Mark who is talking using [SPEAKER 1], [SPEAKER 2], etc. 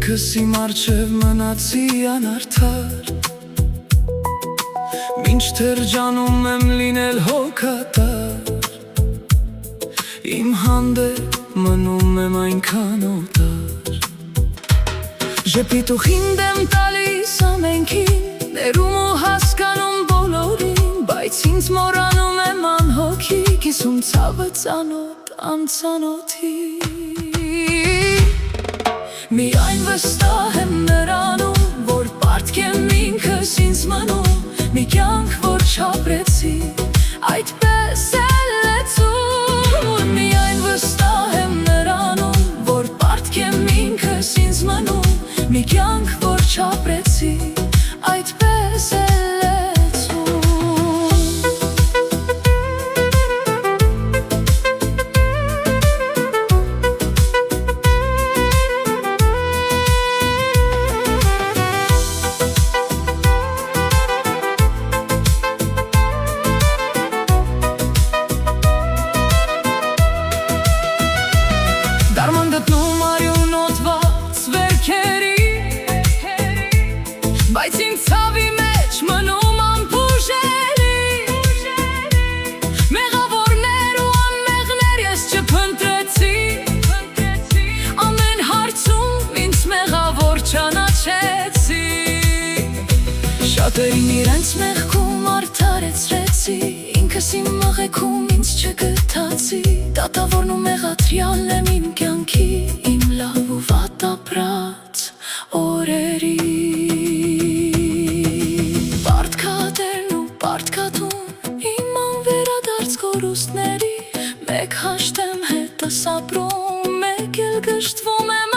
[SPEAKER 1] ինքս իմ առջև մնացի անարդար, մինչդեռ ջանում եմ լինել հոգատար, իմ հանդեպ մնում եմ այնքան օտար։ Ժպիտուխին դեմ տալիս ամենքին, ներում ու հասկանում բոլորին, բայց ինձ մոռանում եմ անհոգի, կիսում ցավը ծանոթ անծանոթի։ Միայն վստահ եմ նրանում, որ պարտքեմ ինքս ինձ մնում, մի կյանք, որ չապրեցի, այդպես էլ լեցուն։ Միայն վստահ եմ նրանում, որ պարտքեմ ինքս ինձ մնում, մի կյանք, որ չապրեցի, այդպես էլ դարման գտնում արյունոտված վերքերի, բայց իմ ցավի մեջ մնում անբուժելի։ Մեղավորներ ու անմեղներ ես չփնտրեցի, ամեն հարցում ինձ մեղավոր ճանաչեցի։ Շատերին իրենց մեղքում արդարեցրեցի, ինքս իմ մեղքում ինձ չգտացի, դատավորն ու մեղադրյալն եմ իմ կյանքի, իմ լավ ու վատ ապրած օրերի։ Պարտքատերն ու պարտքատուն իմ անվերադարձ կորուստների, մեկ հաշտեմ հետս ապրում, մեկ էլ գժտվում եմ